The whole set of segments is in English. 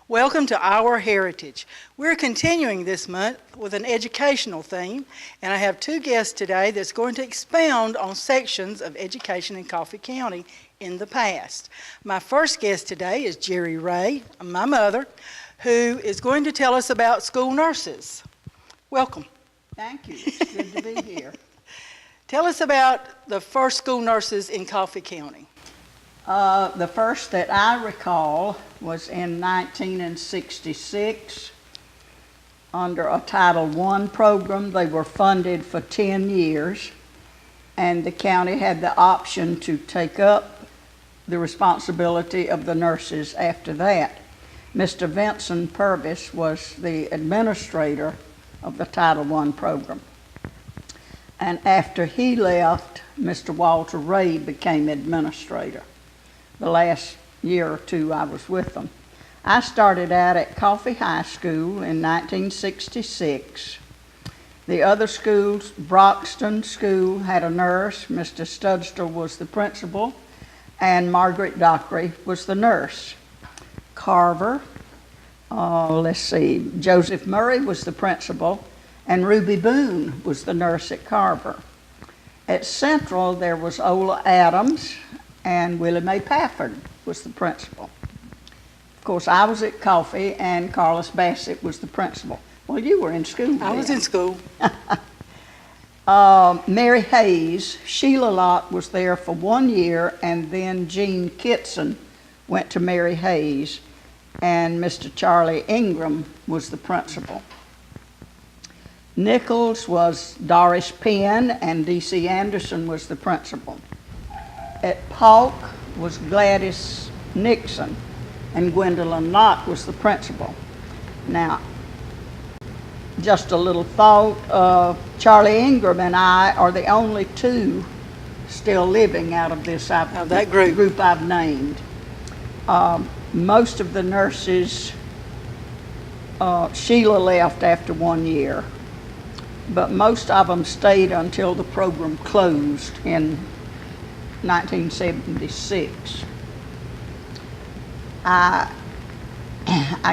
Welcome to Our Heritage. We're continuing this month with an educational theme, and I have two guests today that's going to expound on sections of education in Coffee County in the past. My first guest today is Jerry Ray, my mother, who is going to tell us about school nurses. Welcome. Thank you. It's good to be here. Tell us about the first school nurses in Coffee County. The first that I recall was in 1966 under a Title I program. They were funded for 10 years, and the county had the option to take up the responsibility of the nurses after that. Mr. Vincent Purvis was the administrator of the Title I program. And after he left, Mr. Walter Ray became administrator. The last year or two I was with them. I started out at Coffee High School in 1966. The other schools, Broxton School had a nurse, Mr. Studster was the principal, and Margaret Dockery was the nurse. Carver, Joseph Murray was the principal, and Ruby Boone was the nurse at Carver. At Central, there was Ola Adams, and Willie Mae Pafford was the principal. Of course, I was at Coffee, and Carlos Bassett was the principal. Well, you were in school then. I was in school. Mary Hayes, Sheila Lott was there for 1 year, and then Jean Kitson went to Mary Hayes, and Mr. Charlie Ingram was the principal. Nichols was Doris Penn, and D.C. Anderson was the principal. At Polk was Gladys Nixon, and Gwendolyn Lott was the principal. Now, just a little thought, Charlie Ingram and I are the only two still living out of this that group I've named. Most of the nurses, Sheila left after 1 year, but most of them stayed until the program closed in 1976. I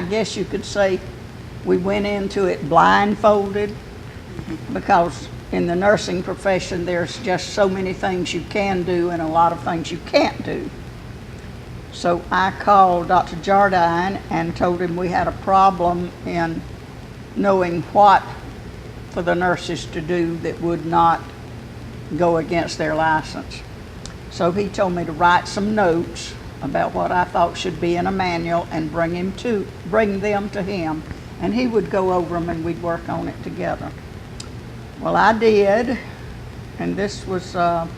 guess you could say we went into it blindfolded, because in the nursing profession there's just so many things you can do and a lot of things you can't do. So I called Dr. Jardine and told him we had a problem in knowing what for the nurses to do that would not go against their license. So he told me to write some notes about what I thought should be in a manual and bring them to him, and he would go over them and we'd work on it together. Well, I did, and this was in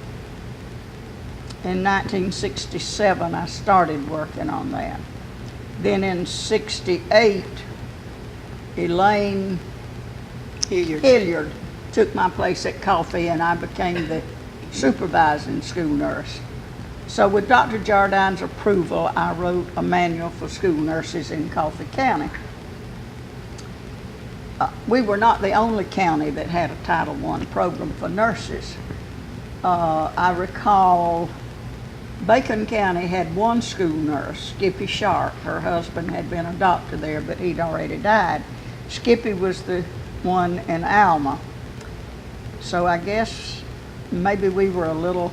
1967 I started working on that. Then in 68, Elaine Hilliard took my place at Coffee, and I became the supervising school nurse. So with Dr. Jardine's approval, I wrote a manual for school nurses in Coffee County. We were not the only county that had a Title I program for nurses. I recall Bacon County had one school nurse, Skippy Sharp. Her husband had been a doctor there, but he'd already died. Skippy was the one in Alma. So I guess maybe we were a little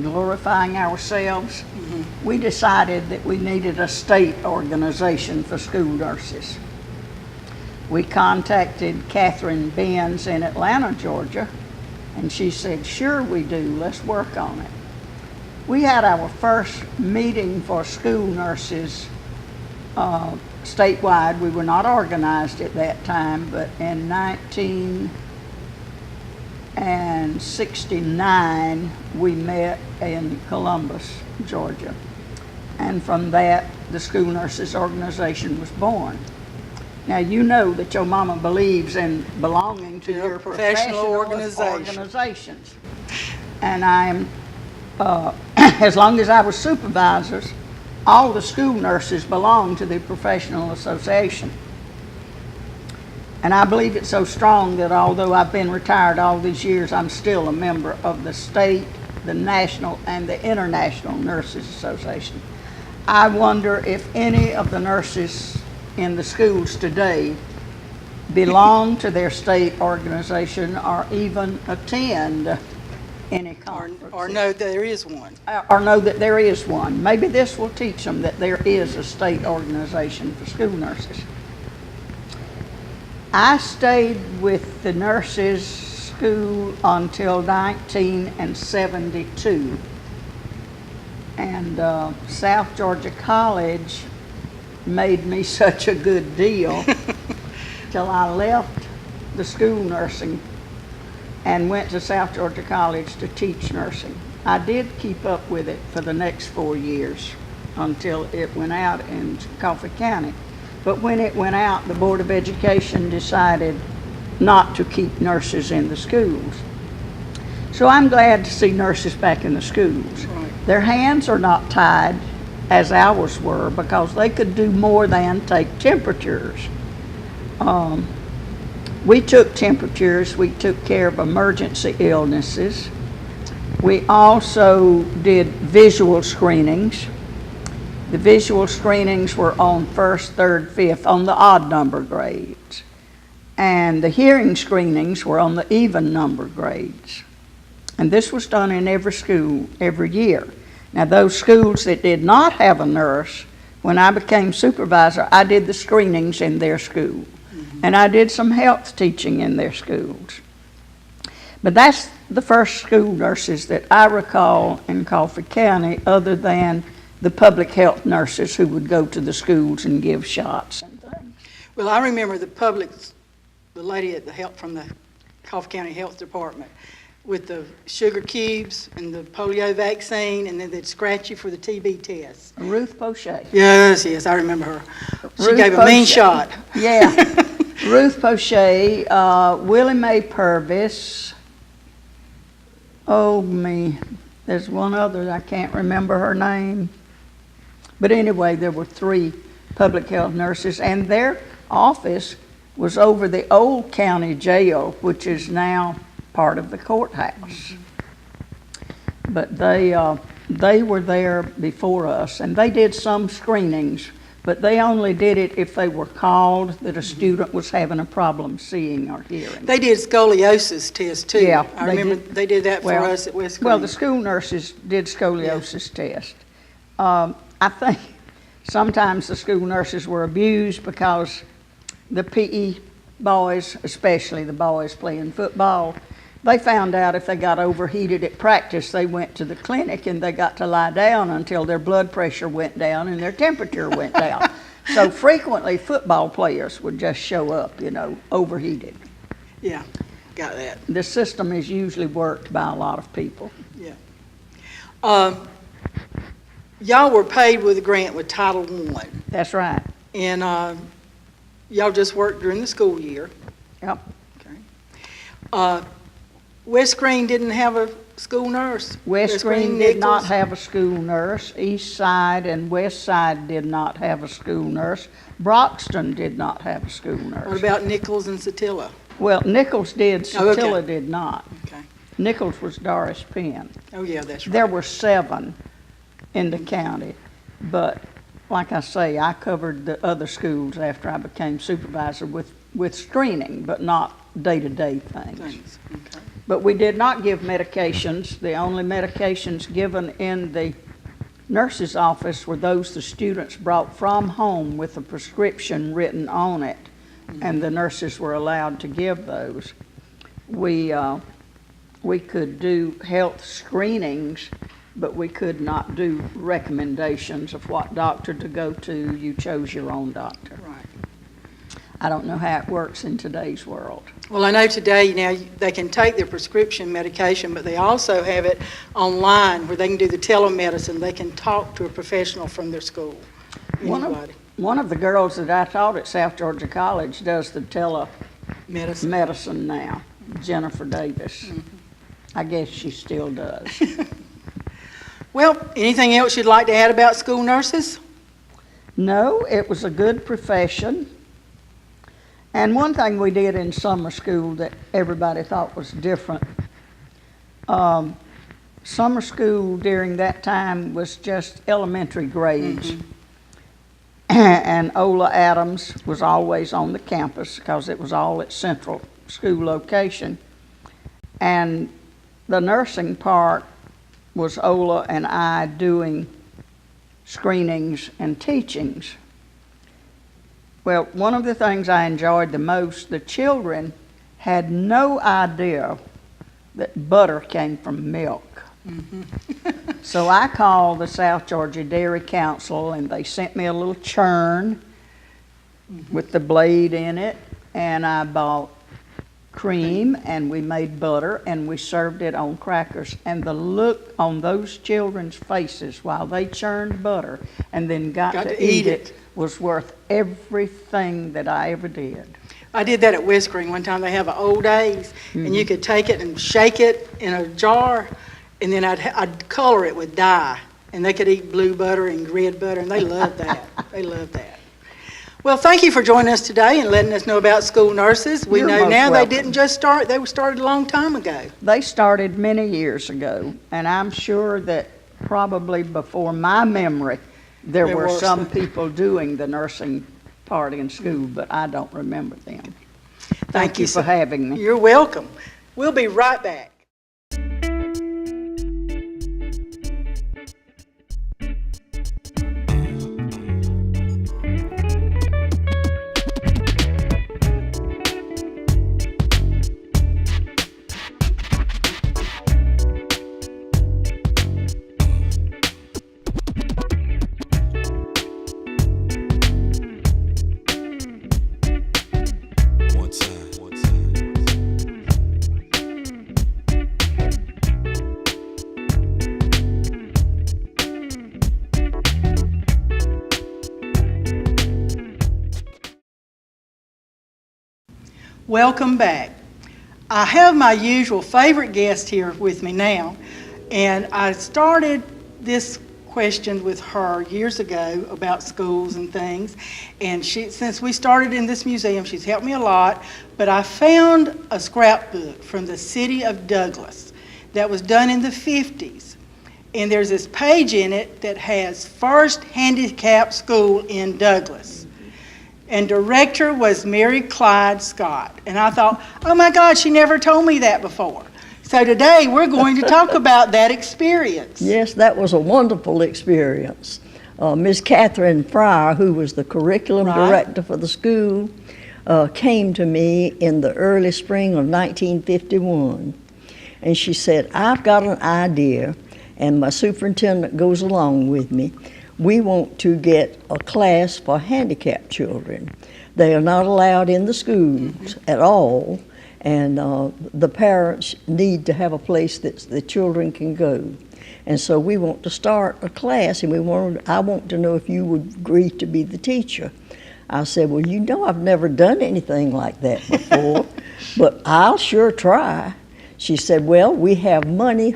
glorifying ourselves. Mm-hmm. We decided that we needed a state organization for school nurses. We contacted Catherine Benz in Atlanta, Georgia, and she said, sure we do, let's work on it. We had our first meeting for school nurses statewide. We were not organized at that time, but in 1969 we met in Columbus, Georgia. And from that, the School Nurses Organization was born. Now, you know that your mama believes in belonging to your professional organizations. And I am, as long as I was supervisors, all the school nurses belong to the professional association. And I believe it so strong that although I've been retired all these years, I'm still a member of the state, the national, and the international nurses association. I wonder if any of the nurses in the schools today belong to their state organization or even attend any conferences. Or know there is one. Or know that there is one. Maybe this will teach them that there is a state organization for school nurses. I stayed with the nurses school until 1972. And South Georgia College made me such a good deal till I left the school nursing and went to South Georgia College to teach nursing. I did keep up with it for the next 4 years until it went out in Coffee County. But when it went out, the Board of Education decided not to keep nurses in the schools. So I'm glad to see nurses back in the schools. Right. Their hands are not tied as ours were because they could do more than take temperatures. We took temperatures, we took care of emergency illnesses. We also did visual screenings. The visual screenings were on 1st, 3rd, 5th, on the odd number grades. And the hearing screenings were on the even number grades. And this was done in every school every year. Now those schools that did not have a nurse, when I became supervisor, I did the screenings in their school. And I did some health teaching in their schools. But that's the first school nurses that I recall in Coffee County, other than the public health nurses who would go to the schools and give shots and things. Well, I remember the lady at the help from the Coffee County Health Department with the sugar cubes and the polio vaccine, and then they'd scratch you for the TB test. Ruth Poche. Yes, yes, I remember her. She Ruth gave a mean Poche. shot. Yeah. Ruth Poche, Willie Mae Purvis. Oh me, there's one other, I can't remember her name. But anyway, there were 3 public health nurses, and their office was over the old county jail, which is now part of the courthouse. But they were there before us, and they did some screenings, but they only did it if they were called that a student was having a problem seeing or hearing. They did scoliosis tests too. Yeah, I they remember did. they did that for Well, us at West Green. Well, the school nurses did scoliosis test. I think sometimes the school nurses were abused because the PE boys, especially the boys playing football, they found out if they got overheated at practice, they went to the clinic and they got to lie down until their blood pressure went down and their temperature went down. So frequently football players would just show up, overheated. Yeah, got that. The system is usually worked by a lot of people. Yeah. Y'all were paid with a grant with Title I, That's right. and y'all just worked during the school year. Yep. Okay. West Green didn't have a school nurse. West Green did not Nichols? have a school nurse. East Side and West Side did not have a school nurse. Broxton did not have a school nurse. What about Nichols and Satilla? Well, Nichols did, Oh, okay. Satilla did not. Okay. Nichols was Doris Penn. Oh, yeah, that's right. There were 7 in the county, but like I say, I covered the other schools after I became supervisor with screening, but not day-to-day things. Thanks. Okay. But we did not give medications. The only medications given in the nurse's office were those the students brought from home with a prescription written on it, and the nurses were allowed to give those. We could do health screenings, but we could not do recommendations of what doctor to go to. You chose your own doctor. Right. I don't know how it works in today's world. Well, I know today now they can take their prescription medication, but they also have it online where they can do the telemedicine. They can talk to a professional from their school. Anybody. One of the girls that I taught at South Georgia College does the Medicine. now, Jennifer Davis. I guess she still does. Well, anything else you'd like to add about school nurses? No, it was a good profession. And one thing we did in summer school that everybody thought was different, summer school during that time was just elementary grades. And Ola Adams was always on the campus because it was all at Central School location. And the nursing part was Ola and I doing screenings and teachings. Well, one of the things I enjoyed the most, the children had no idea that butter came from milk. So I called the South Georgia Dairy Council and they sent me a little churn with the blade in it, and I bought cream and we made butter and we served it on crackers. And the look on those children's faces while they churned butter and then got to eat it was worth everything that I ever did. I did that at Whiskering one time. They have an old days, and you could take it and shake it in a jar, and then I'd color it with dye, and they could eat blue butter and red butter, and they loved that. They loved that. Well, thank you for joining us today and letting us know about school nurses. We You're know most now welcome. they didn't just start, they were started a long time ago. They started many years ago, and I'm sure that probably before my memory, there There were were some some. people doing the nursing part in school, but I don't remember them. Thank you so- for having me. You're welcome. We'll be right back. One time. Welcome back. I have my usual favorite guest here with me now, and I started this question with her years ago about schools and things, and since we started in this museum, she's helped me a lot, but I found a scrapbook from the city of Douglas that was done in the 50s, and there's this page in it that has First Handicap School in Douglas. And director was Mary Clyde Scott. And I thought, oh my God, she never told me that before. So today we're going to talk about that experience. Yes, that was a wonderful experience. Ms. Catherine Fryer, who was the curriculum Right. director for the school, came to me in the early spring of 1951. And she said, I've got an idea, and my superintendent goes along with me. We want to get a class for handicapped children. They are not allowed in the schools at all, and the parents need to have a place that the children can go. And so we want to start a class, and I want to know if you would agree to be the teacher. I said, well, you know I've never done anything like that before, but I'll sure try. She said, well, we have money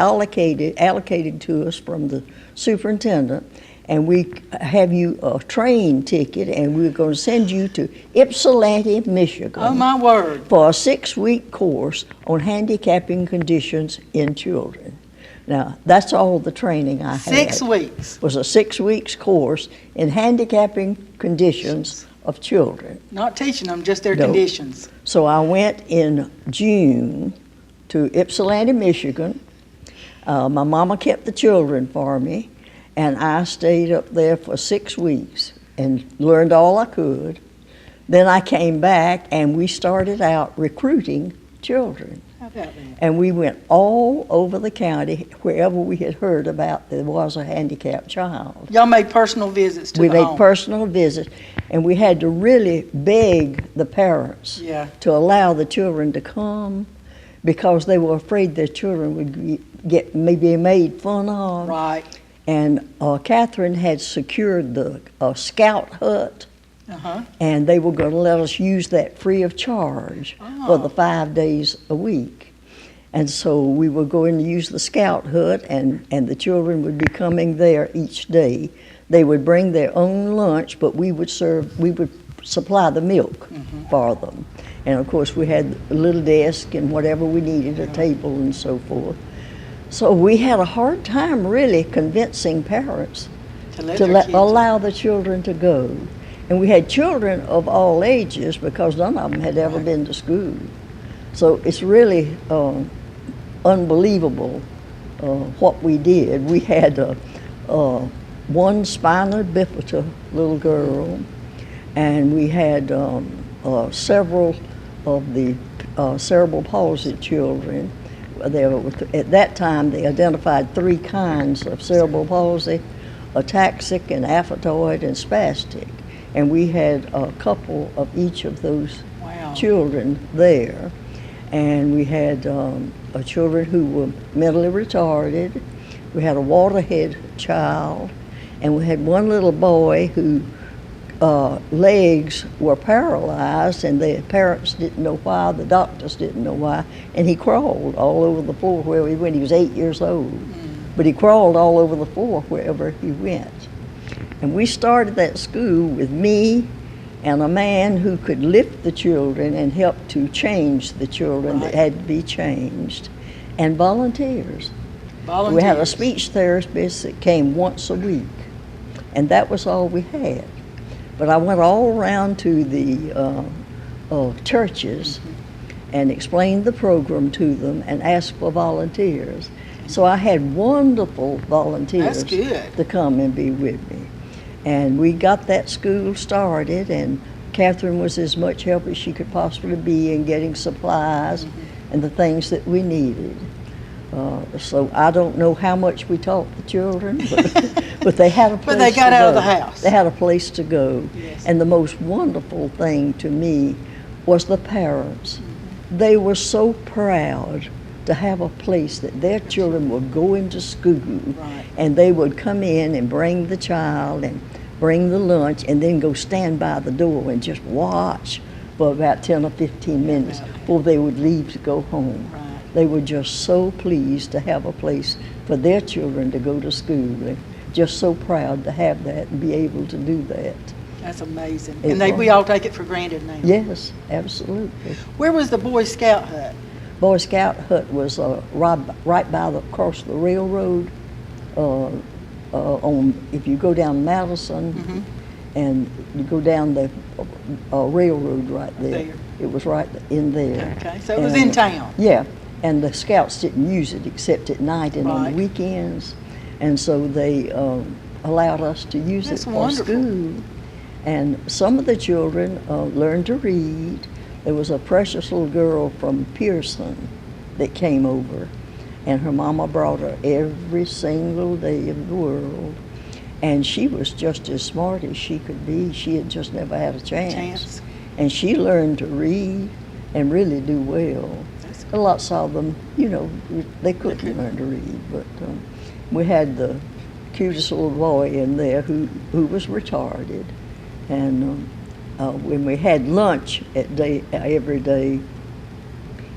allocated to us from the superintendent, and we have you a train ticket, and we're going to send you to Ypsilanti, Michigan. Oh my word. For a 6-week course on handicapping conditions in children. Now, that's all the training I had. 6 weeks. Was a 6 weeks course in handicapping conditions of children. Not teaching them, just their No. conditions. So I went in June to Ypsilanti, Michigan. My mama kept the children for me, and I stayed up there for 6 weeks and learned all I could. Then I came back, and we started out recruiting children. How about that? And we went all over the county, wherever we had heard about there was a handicapped child. Y'all made personal visits to We the made home. personal visits, and we had to really beg the parents Yeah. to allow the children to come because they were afraid their children would get maybe made fun of. Right. And Catherine had secured the scout hut, Uh-huh. and they were going to let us use that free of charge for the 5 days a week. And so we were going to use the scout hut, and the children would be coming there each day. They would bring their own lunch, but we would supply the milk for them. And of course, we had a little desk and whatever we needed, a table and so forth. So we had a hard time really convincing parents To let to their kids. allow the children to go. And we had children of all ages because none of them had ever Right. been to school. So it's really unbelievable what we did. We had one spina bifida little girl, and we had several of the cerebral palsy children. At that time, they identified 3 kinds of cerebral palsy: ataxic and aphatoid and spastic. And we had a couple of each of those Wow. children there. And we had children who were mentally retarded. We had a waterhead child. And we had one little boy who legs were paralyzed, and the parents didn't know why, the doctors didn't know why, and he crawled all over the floor wherever he went. He was 8 years old, but he crawled all over the floor wherever he went. And we started that school with me and a man who could lift the children and help to change the children that Right. had to be changed, and volunteers. Volunteers. We had a speech therapist that came once a week, and that was all we had. But I went all around to the churches and explained the program to them and asked for volunteers. So I had wonderful volunteers That's good. to come and be with me. And we got that school started, and Catherine was as much help as she could possibly be in getting supplies and the things that we needed. So I don't know how much we taught the children, but they had a place But they got to out of go. the house. They had a place to go. Yes. And the most wonderful thing to me was the parents. They were so proud to have a place that their children would go into school, Right. and they would come in and bring the child and bring the lunch and then go stand by the door and just watch for about 10 or 15 minutes before they would leave to go home. Right. They were just so pleased to have a place for their children to go to school, and just so proud to have that and be able to do that. That's amazing. It And we was. all take it for granted now. Yes, absolutely. Where was the Boy Scout hut? Boy Scout hut was right by across the railroad. If you go down Madison, and you go down the railroad right there. There. It was right in there. Okay, so it was And, in town. Yeah, and the Scouts didn't use it except at night and on Right. the weekends, and so they allowed us to use That's it for wonderful. school. And some of the children learned to read. There was a precious little girl from Pearson that came over, and her mama brought her every single day of the world. And she was just as smart as she could be. She had just never had a chance. And she learned to read and really do well. That's Lots of them, they couldn't learn to read, but we had the cutest little boy in there who was retarded. And when we had lunch every day,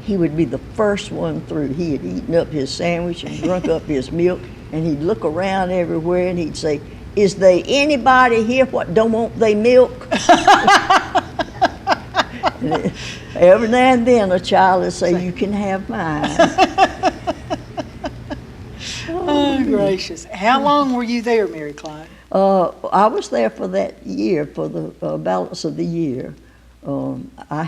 he would be the first one through. He had eaten up his sandwich and drunk up his milk, and he'd look around everywhere and he'd say, "Is there anybody here what don't want they milk?" And every now and then a child would say, "You can have mine." Oh, gracious. How long were you there, Mary Clyde? I was there for that year, for the balance of the year. I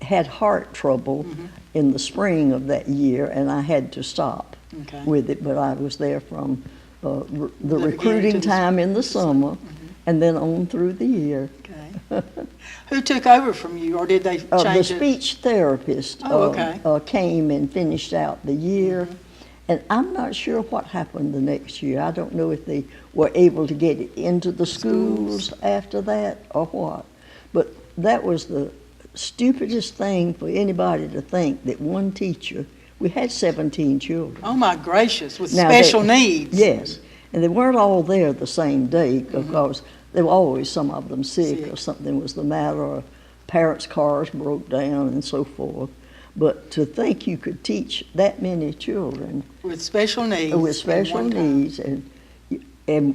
had heart trouble in the spring of that year, and I had to stop Okay. with it. But I was there from the beginning recruiting to the time in the summer, and then on through the year. Okay. Who took over from you, or did they The change it? speech therapist Oh, okay. came and finished out the year. And I'm not sure what happened the next year. I don't know if they were able to get it into the schools after that or what. But that was the stupidest thing for anybody to think, that one teacher, we had 17 children. Oh, my gracious, with Now, special they- needs. Yes, and they weren't all there the same day, because there were always some of them sick, Sick. or something was the matter, or parents' cars broke down and so forth. But to think you could teach that many children With special needs. with in special one time. needs,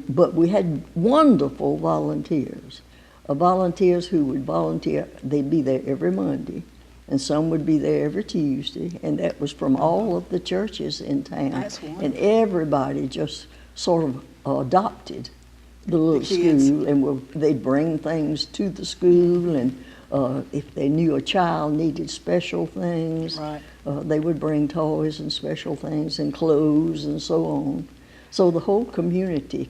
but we had wonderful volunteers, volunteers who would volunteer. They'd be there every Monday, and some would be there every Tuesday, and that was from all of the churches in town. That's And wonderful. everybody just sort of adopted the little kids. school, and they'd bring things to the school, and if they knew a child needed special things, Right. they would bring toys and special things and clothes and so on. So the whole community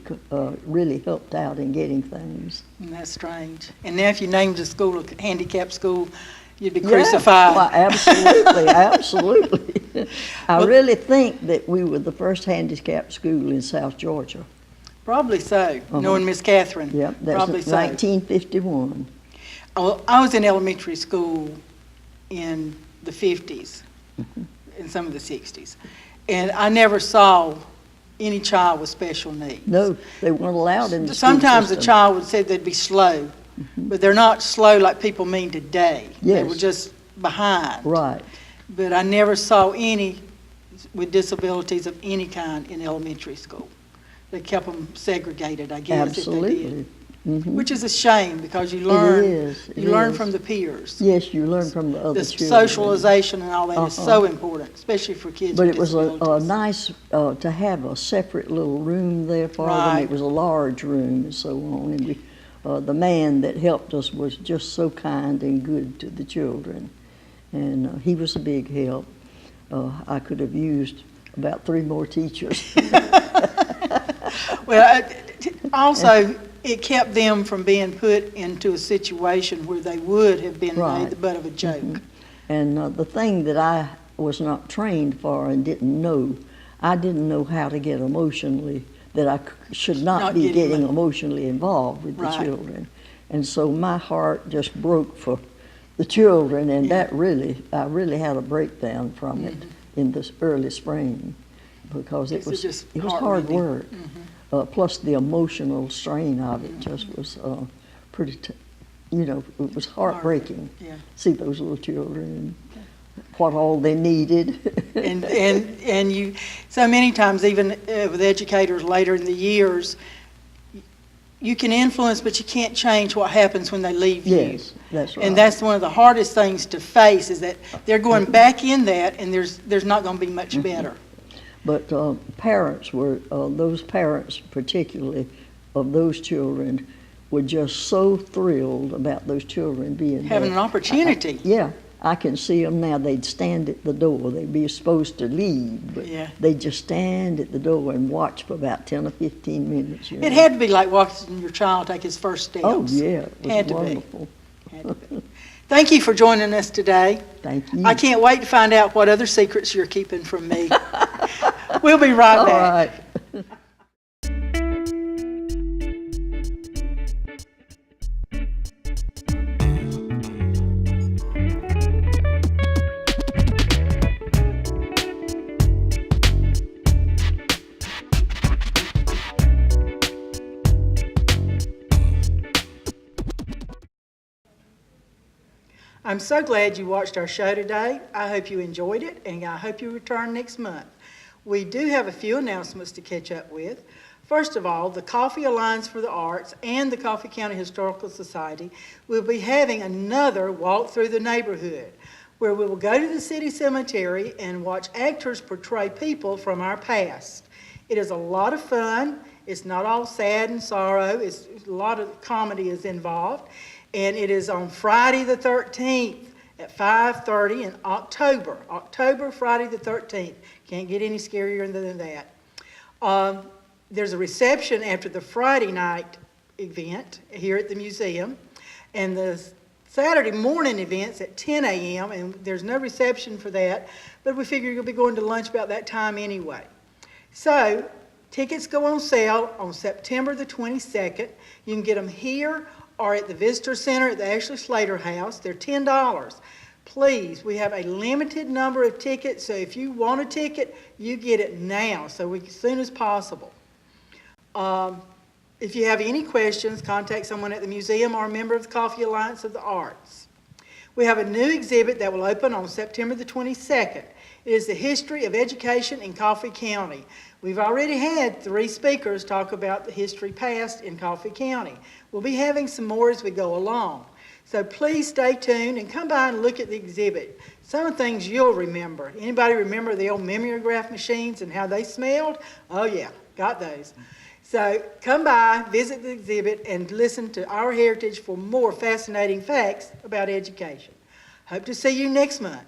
really helped out in getting things. And that's strange. And now if you named the school a handicapped school, you'd be Yeah, crucified. well, absolutely, absolutely. I really think that we were the first handicapped school in South Georgia. Probably so, knowing Miss Catherine. Yep, that's Probably so. 1951. I was in elementary school in the 50s and some of the 60s, and I never saw any child with special needs. No, they weren't allowed in the school Sometimes a system. child would say they'd be slow, but they're not slow like people mean today. They Yes. were just behind. Right. But I never saw any with disabilities of any kind in elementary school. They kept them segregated, I guess, if they Absolutely. did. Mhm. Which is a shame because you learn, is, it you learn is. from the peers. Yes, you learn from the other The children. socialization and all that is Uh-huh. so important, especially for kids But with it was a disabilities. nice to have a separate little room there for them. Right. It was a large room and so on. And the man that helped us was just so kind and good to the children. And he was a big help. I could have used about 3 more teachers. Well, also, it kept them from being put into a situation where they would have been Right. made the butt of a joke. And the thing that I was not trained for and didn't know, I didn't know how to get emotionally, that I should not Not be getting getting mo- emotionally involved with the Right. children. And so my heart just broke for the children, and Yeah. I really had a breakdown from it in this early spring, because It's just it was hard heart-rending. work. Plus the emotional strain of it just was pretty, it was heartbreaking. Yeah. See those little children and what all they needed. And you, so many times, even with educators later in the years, you can influence, but you can't change what happens when they leave you. Yes, that's right. And that's one of the hardest things to face, is that they're going back in that, and there's not going to be much better. But parents were, those parents particularly of those children were just so thrilled about those children being Having there. an opportunity. Yeah, I can see them now. They'd stand at the door. They'd be supposed to leave, but Yeah. they'd just stand at the door and watch for about 10 or 15 minutes. You know. It had to be like watching your child take his first steps. Oh, yeah, it was Had to be. wonderful. Had to be. Thank you for joining us today. Thank you. I can't wait to find out what other secrets you're keeping from me. We'll be right All back. right. I'm so glad you watched our show today. I hope you enjoyed it, and I hope you return next month. We do have a few announcements to catch up with. First of all, the Coffee Alliance for the Arts and the Coffee County Historical Society will be having another walk through the neighborhood, where we will go to the city cemetery and watch actors portray people from our past. It is a lot of fun. It's not all sad and sorrow. It's a lot of comedy is involved. And it is on Friday the 13th at 5:30 in October, Friday the 13th. Can't get any scarier than that. There's a reception after the Friday night event here at the museum, and the Saturday morning event's at 10 a.m., and there's no reception for that, but we figure you'll be going to lunch about that time anyway. So, tickets go on sale on September the 22nd. You can get them here or at the Visitor Center at the Ashley Slater House. They're $10. Please, we have a limited number of tickets, so if you want a ticket, you get it now, as soon as possible. If you have any questions, contact someone at the museum or a member of the Coffee Alliance of the Arts. We have a new exhibit that will open on September the 22nd. It is the history of education in Coffee County. We've already had 3 speakers talk about the history past in Coffee County. We'll be having some more as we go along. So please stay tuned and come by and look at the exhibit. Some of the things you'll remember. Anybody remember the old mimeograph machines and how they smelled? Oh yeah, got those. So come by, visit the exhibit, and listen to our heritage for more fascinating facts about education. Hope to see you next month.